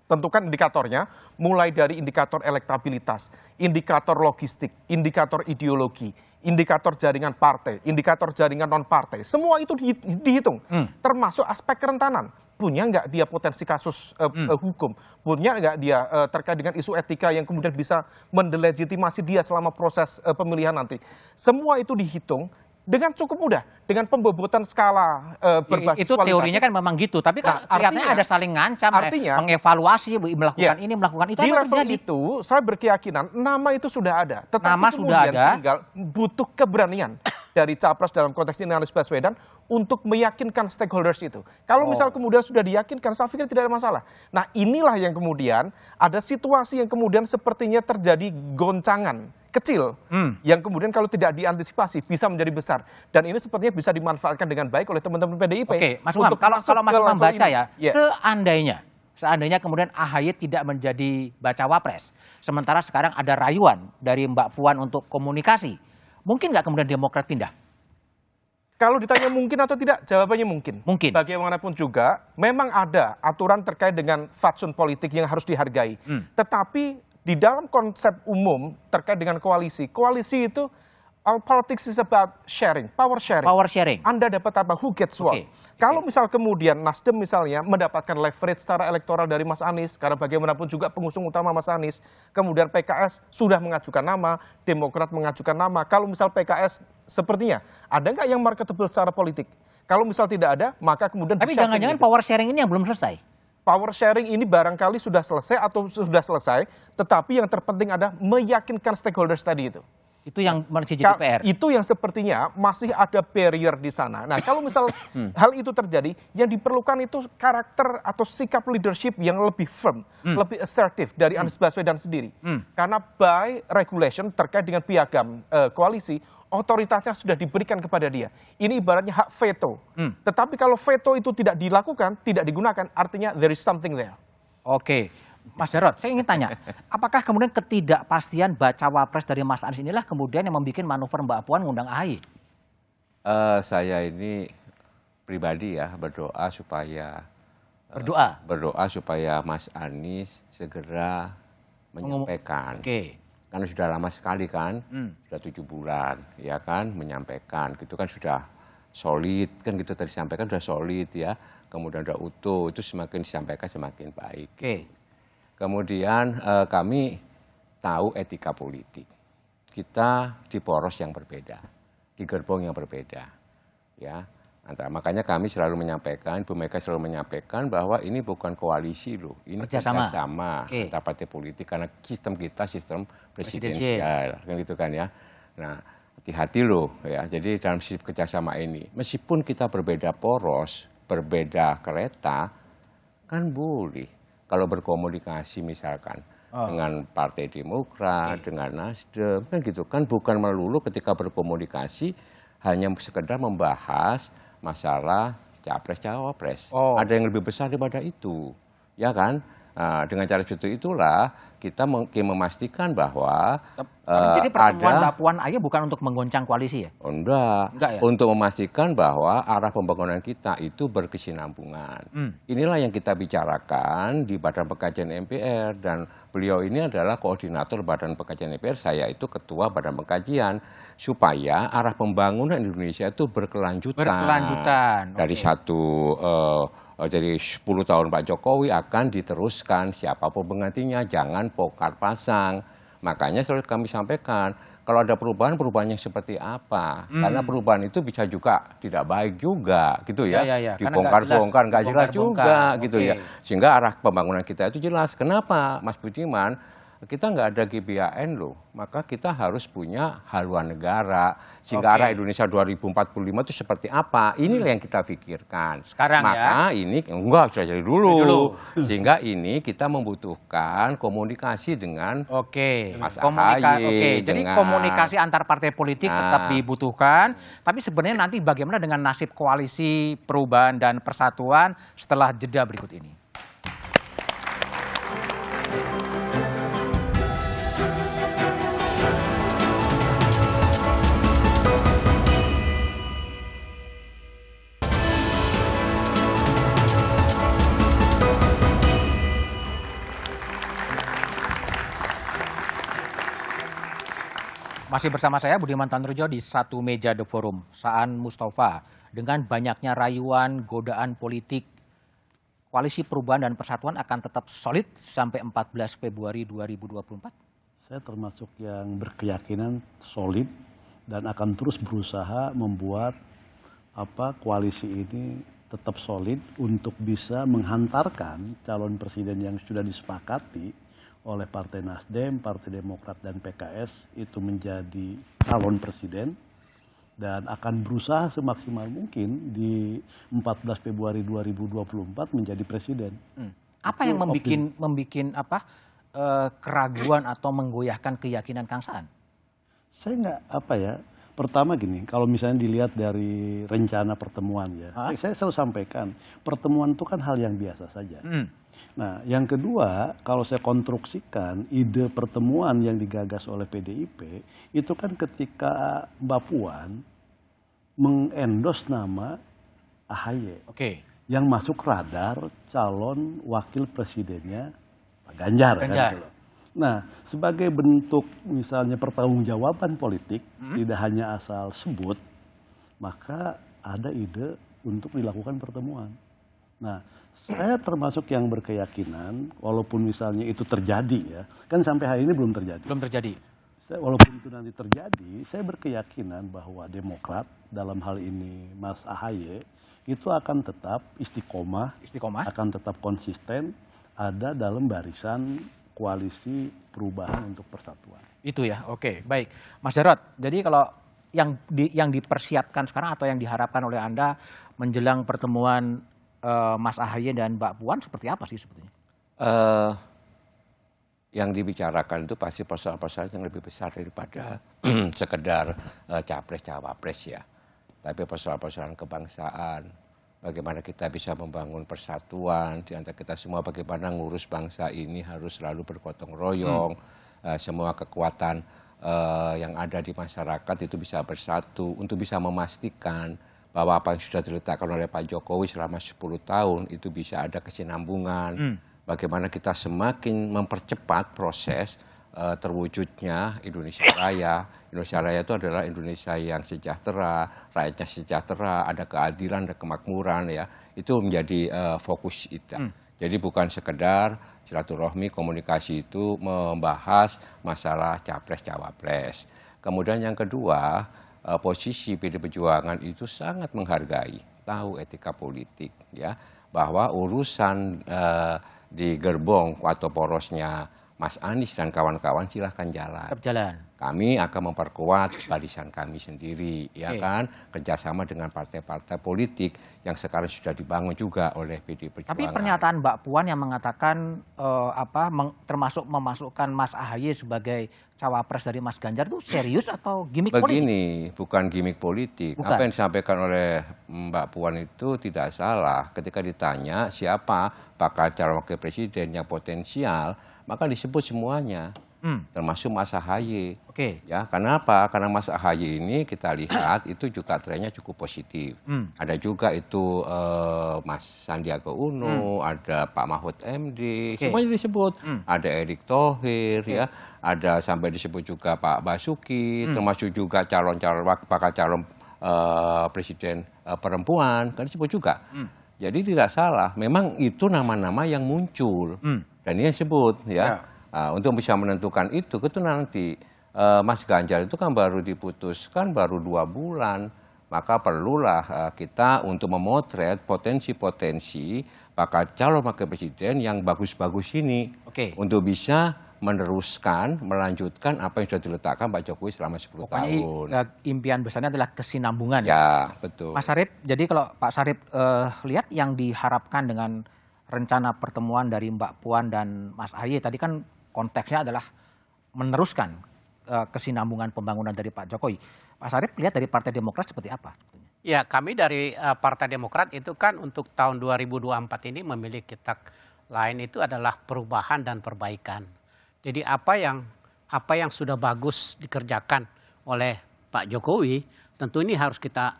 Tentukan indikatornya, mulai dari indikator elektabilitas, indikator logistik, indikator ideologi, indikator jaringan partai, indikator jaringan non-partai. Semua itu dihitung, termasuk aspek kerentanan. Punya nggak dia potensi kasus hukum? Punya nggak dia terkait dengan isu etika yang kemudian bisa mendelegitimasi dia selama proses pemilihan nanti? Semua itu dihitung dengan cukup mudah, dengan pembobotan skala berbasis itu teorinya kan memang gitu, tapi kan kelihatannya ada saling ngancam, mengevaluasi, melakukan ini, melakukan itu. Di level itu, saya berkeyakinan nama itu sudah ada, tetapi nama sudah ada, tinggal butuh keberanian dari capres dalam konteks ini Anies Baswedan untuk meyakinkan stakeholders itu. Kalau misal kemudian sudah diyakinkan, saya pikir tidak ada masalah. Nah, inilah yang kemudian ada situasi yang kemudian sepertinya terjadi goncangan kecil yang kemudian kalau tidak diantisipasi bisa menjadi besar, dan ini sepertinya bisa dimanfaatkan dengan baik oleh teman-teman PDIP. Oke, Mas Umam, kalau Mas Umam baca ya, seandainya kemudian AHY tidak menjadi bacawa pres, sementara sekarang ada rayuan dari Mbak Puan untuk komunikasi, mungkin nggak kemudian Demokrat pindah? Kalau ditanya mungkin atau tidak, jawabannya mungkin. Mungkin. Bagaimanapun juga, memang ada aturan terkait dengan fatsun politik yang harus dihargai. Tetapi di dalam konsep umum terkait dengan koalisi itu our politics is about sharing, power sharing. Power sharing. Anda dapat apa? Who gets what? Kalau misal kemudian Nasdem misalnya mendapatkan leverage secara elektoral dari Mas Anies, karena bagaimanapun juga pengusung utama Mas Anies, kemudian PKS sudah mengajukan nama, Demokrat mengajukan nama. Kalau misal PKS sepertinya ada nggak yang marketable secara politik? Kalau misal tidak ada, maka kemudian. Tapi jangan-jangan power sharing ini yang belum selesai. Power sharing ini barangkali sudah selesai atau sudah selesai, tetapi yang terpenting adalah meyakinkan stakeholders tadi itu. Itu yang masih jadi PR. Itu yang sepertinya masih ada barrier di sana. Nah, kalau misal hal itu terjadi, yang diperlukan itu karakter atau sikap leadership yang lebih firm, lebih assertif dari Anies Baswedan sendiri. Karena by regulation terkait dengan piagam koalisi, otoritasnya sudah diberikan kepada dia. Ini ibaratnya hak veto. Tetapi kalau veto itu tidak dilakukan, tidak digunakan, artinya there is something there. Oke. Mas Jarod, saya ingin tanya, apakah kemudian ketidakpastian bacawa pres dari Mas Anies inilah kemudian yang membuat manuver Mbak Puan ngundang AHY? Saya ini pribadi ya berdoa supaya Mas Anies segera menyampaikan. Karena sudah lama sekali kan, sudah 7 bulan, ya kan, menyampaikan, gitu kan sudah solid, kan gitu tadi sampaikan sudah solid ya, kemudian sudah utuh, itu semakin disampaikan semakin baik. Kemudian kami tahu etika politik, kita di poros yang berbeda, di gerbong yang berbeda, ya. Makanya kami selalu menyampaikan, Bu Mega selalu menyampaikan bahwa ini bukan koalisi loh, ini kerjasama antar partai politik karena sistem kita sistem presidensial, kan gitu kan ya. Nah, hati-hati loh ya. Jadi dalam sistem kerjasama ini, meskipun kita berbeda poros, berbeda kereta, kan boleh kalau berkomunikasi misalkan dengan Partai Demokrat, dengan Nasdem, kan gitu kan, bukan melulu ketika berkomunikasi hanya sekedar membahas masalah capres-cawapres. Ada yang lebih besar daripada itu, ya kan? Dengan cara seperti itulah kita memastikan bahwa jadi pertemuan Mbak Puan aja bukan untuk menggoncang koalisi ya? Enggak ya? Untuk memastikan bahwa arah pembangunan kita itu berkesinambungan. Inilah yang kita bicarakan di Badan Pengkajian MPR, dan beliau ini adalah koordinator Badan Pengkajian MPR, saya itu ketua Badan Pengkajian, supaya arah pembangunan Indonesia itu berkelanjutan. Dari dari 10 tahun Pak Jokowi akan diteruskan, siapapun penggantinya, jangan pokar pasang. Makanya selalu kami sampaikan, kalau ada perubahan yang seperti apa? Karena perubahan itu bisa juga tidak baik juga, gitu ya. Dibongkar-bongkar, nggak jelas juga, gitu ya. Sehingga arah pembangunan kita itu jelas. Kenapa, Mas Budiman? Kita nggak ada GBHN loh, maka kita harus punya haluan negara. Sehingga arah Indonesia 2045 itu seperti apa? Inilah yang kita pikirkan. Sekarang maka ini enggak sudah jadi dulu. Sehingga ini kita membutuhkan komunikasi dengan Mas AHY. Jadi komunikasi antar partai politik tetap dibutuhkan. Tapi sebenarnya nanti bagaimana dengan nasib koalisi perubahan dan persatuan setelah jeda berikut ini? Masih bersama saya Budiman Tanrujo di satu meja The Forum. Saan Mustafa, dengan banyaknya rayuan, godaan politik, koalisi perubahan dan persatuan akan tetap solid sampai 14 Februari 2024? Saya termasuk yang berkeyakinan solid dan akan terus berusaha membuat koalisi ini tetap solid untuk bisa menghantarkan calon presiden yang sudah disepakati oleh Partai Nasdem, Partai Demokrat, dan PKS itu menjadi calon presiden, dan akan berusaha semaksimal mungkin di 14 Februari 2024 menjadi presiden. Apa yang membuat keraguan atau menggoyahkan keyakinan Kang Saan? Saya pertama gini, kalau misalnya dilihat dari rencana pertemuan ya, saya selalu sampaikan, pertemuan itu kan hal yang biasa saja. Nah, yang kedua, kalau saya konstruksikan ide pertemuan yang digagas oleh PDIP, itu kan ketika Mbak Puan mengendos nama AHY, yang masuk radar calon wakil presidennya Pak Ganjar. Kan? Nah, sebagai bentuk misalnya pertanggungjawaban politik, tidak hanya asal sebut, maka ada ide untuk dilakukan pertemuan. Nah, saya termasuk yang berkeyakinan, walaupun misalnya itu terjadi ya, kan sampai hari ini belum terjadi. Walaupun itu nanti terjadi, saya berkeyakinan bahwa Demokrat dalam hal ini Mas AHY itu akan tetap istiqomah, akan tetap konsisten ada dalam barisan koalisi perubahan untuk persatuan. Itu ya, baik. Mas Jarod, jadi kalau yang dipersiapkan sekarang atau yang diharapkan oleh Anda menjelang pertemuan Mas AHY dan Mbak Puan seperti apa sih sebetulnya? Yang dibicarakan itu pasti persoalan-persoalan yang lebih besar daripada sekedar capres-cawapres ya. Tapi persoalan-persoalan kebangsaan, bagaimana kita bisa membangun persatuan di antara kita semua, bagaimana ngurus bangsa ini harus selalu bergotong royong, semua kekuatan yang ada di masyarakat itu bisa bersatu untuk bisa memastikan bahwa apa yang sudah diletakkan oleh Pak Jokowi selama 10 tahun itu bisa ada kesinambungan. Bagaimana kita semakin mempercepat proses terwujudnya Indonesia Raya. Indonesia Raya itu adalah Indonesia yang sejahtera, rakyatnya sejahtera, ada keadilan, ada kemakmuran ya. Itu menjadi fokus kita. Jadi bukan sekedar silaturahmi, komunikasi itu membahas masalah capres-cawapres. Kemudian yang kedua, posisi PD Perjuangan itu sangat menghargai, tahu etika politik ya, bahwa urusan di gerbong atau porosnya Mas Anies dan kawan-kawan silahkan jalan. Kami akan memperkuat barisan kami sendiri, ya kan, kerjasama dengan partai-partai politik yang sekarang sudah dibangun juga oleh PD Perjuangan. Tapi pernyataan Mbak Puan yang mengatakan termasuk memasukkan Mas AHY sebagai cawapres dari Mas Ganjar itu serius atau gimmick politik? Begini, bukan gimmick politik. Bukan. Apa yang disampaikan oleh Mbak Puan itu tidak salah. Ketika ditanya siapa bakal calon wakil presiden yang potensial, maka disebut semuanya. Termasuk Mas AHY. Ya, kenapa? Karena Mas AHY ini kita lihat itu juga trennya cukup positif. Ada juga itu Mas Sandiaga Uno, ada Pak Mahfud MD, semuanya disebut. Ada Erick Thohir, ya, ada sampai disebut juga Pak Basuki, termasuk juga bakal calon presiden perempuan, kan disebut juga. Jadi tidak salah, memang itu nama-nama yang muncul dan ini yang disebut, ya. Untuk bisa menentukan itu nanti Mas Ganjar itu kan baru diputuskan baru 2 bulan, maka perlulah kita untuk memotret potensi-potensi bakal calon wakil presiden yang bagus-bagus ini untuk bisa meneruskan, melanjutkan apa yang sudah diletakkan Pak Jokowi selama 10 tahun. Impian besarnya adalah kesinambungan. Ya, betul. Mas Sarip, jadi kalau Pak Sarip lihat yang diharapkan dengan rencana pertemuan dari Mbak Puan dan Mas AHY tadi kan konteksnya adalah meneruskan kesinambungan pembangunan dari Pak Jokowi. Pak Sarip lihat dari Partai Demokrat seperti apa? Ya, kami dari Partai Demokrat itu kan untuk tahun 2024 ini memiliki tagline itu adalah perubahan dan perbaikan. Jadi apa yang sudah bagus dikerjakan oleh Pak Jokowi, tentu ini harus kita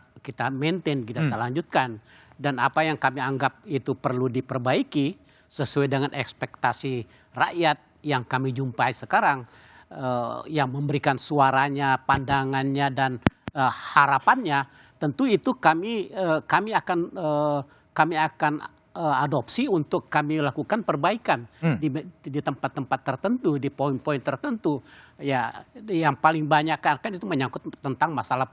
maintain, kita lanjutkan. Dan apa yang kami anggap itu perlu diperbaiki sesuai dengan ekspektasi rakyat yang kami jumpai sekarang, yang memberikan suaranya, pandangannya, dan harapannya, tentu itu kami akan adopsi untuk kami lakukan perbaikan di tempat-tempat tertentu, di poin-poin tertentu. Ya, yang paling banyak kan itu menyangkut tentang masalah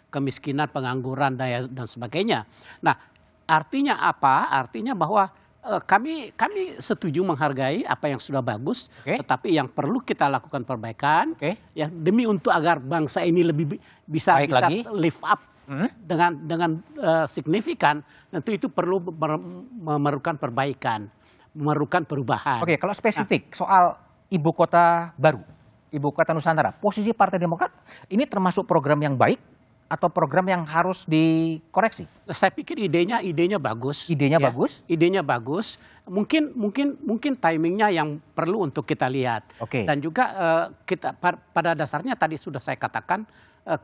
kemiskinan, pengangguran, dan sebagainya. Nah, artinya apa? Artinya bahwa kami setuju menghargai apa yang sudah bagus, tetapi yang perlu kita lakukan perbaikan, ya, demi untuk agar bangsa ini lebih bisa live up dengan signifikan. Tentu itu perlu memerlukan perbaikan, memerlukan perubahan. Oke, kalau spesifik soal ibu kota baru, ibu kota Nusantara, posisi Partai Demokrat ini termasuk program yang baik atau program yang harus dikoreksi? Saya pikir idenya bagus. Idenya bagus? Idenya bagus. Mungkin timingnya yang perlu untuk kita lihat. Dan juga kita pada dasarnya tadi sudah saya katakan,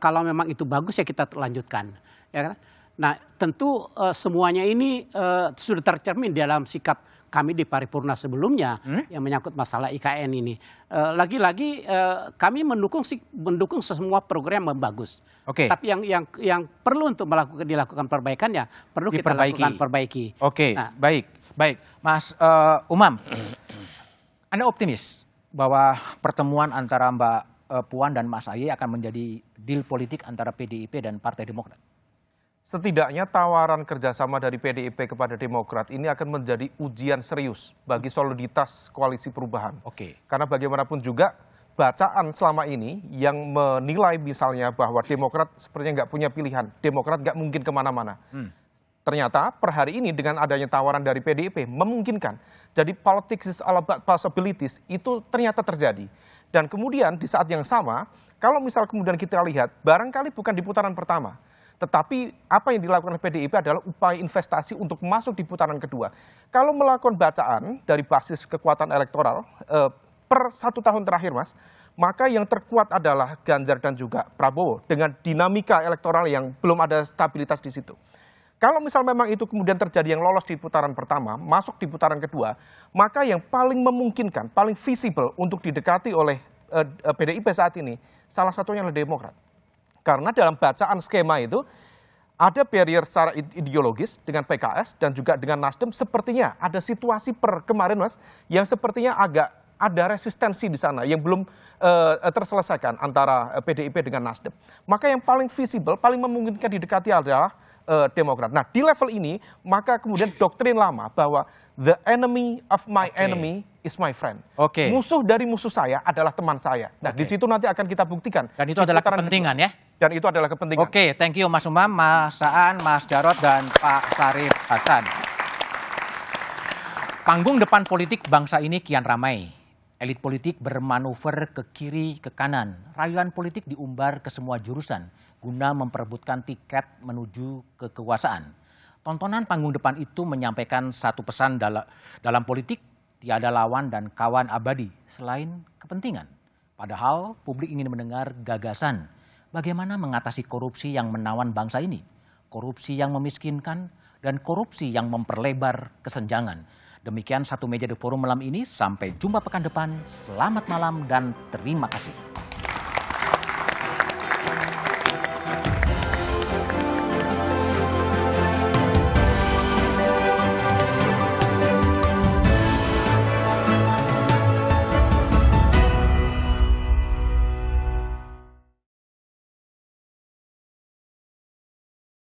kalau memang itu bagus ya kita lanjutkan. Ya kan? Nah, tentu semuanya ini sudah tercermin dalam sikap kami di paripurna sebelumnya yang menyangkut masalah IKN ini. Lagi-lagi kami mendukung semua program yang bagus. Tapi yang perlu untuk dilakukan perbaikan ya perlu kita lakukan perbaiki. Nah, baik. Mas Umam, Anda optimis bahwa pertemuan antara Mbak Puan dan Mas AHY akan menjadi deal politik antara PDIP dan Partai Demokrat? Setidaknya tawaran kerjasama dari PDIP kepada Demokrat ini akan menjadi ujian serius bagi soliditas koalisi perubahan. Karena bagaimanapun juga bacaan selama ini yang menilai misalnya bahwa Demokrat sepertinya nggak punya pilihan, Demokrat nggak mungkin kemana-mana. Ternyata per hari ini dengan adanya tawaran dari PDIP memungkinkan. Jadi politics is all about possibilities itu ternyata terjadi. Dan kemudian di saat yang sama, kalau misal kemudian kita lihat barangkali bukan di putaran pertama, Tetapi apa yang dilakukan oleh PDIP adalah upaya investasi untuk masuk di putaran kedua. Kalau melakukan bacaan dari basis kekuatan elektoral per 1 tahun terakhir, Mas, maka yang terkuat adalah Ganjar dan juga Prabowo dengan dinamika elektoral yang belum ada stabilitas di situ. Kalau misal memang itu kemudian terjadi yang lolos di putaran pertama, masuk di putaran kedua, maka yang paling memungkinkan, paling visible untuk didekati oleh PDIP saat ini, salah satunya adalah Demokrat. Karena dalam bacaan skema itu, ada barrier secara ideologis dengan PKS dan juga dengan Nasdem, sepertinya ada situasi per kemarin, Mas, yang sepertinya agak ada resistensi di sana yang belum terselesaikan antara PDIP dengan Nasdem. Maka yang paling visible, paling memungkinkan didekati adalah Demokrat. Nah, di level ini, maka kemudian doktrin lama bahwa the enemy of my enemy is my friend. Musuh dari musuh saya adalah teman saya. Nah, di situ nanti akan kita buktikan. Dan itu adalah kepentingan ya? Dan itu adalah kepentingan. Oke, thank you Mas Umam, Mas Saan, Mas Jarod, dan Pak Syarif Hasan. Panggung depan politik bangsa ini kian ramai. Elit politik bermanuver ke kiri, ke kanan. Rayuan politik diumbar ke semua jurusan guna memperebutkan tiket menuju ke kekuasaan. Tontonan panggung depan itu menyampaikan satu pesan dalam politik, tiada lawan dan kawan abadi selain kepentingan. Padahal publik ingin mendengar gagasan bagaimana mengatasi korupsi yang menawan bangsa ini, korupsi yang memiskinkan, dan korupsi yang memperlebar kesenjangan. Demikian Satu Meja The Forum malam ini, sampai jumpa pekan depan, selamat malam dan terima kasih.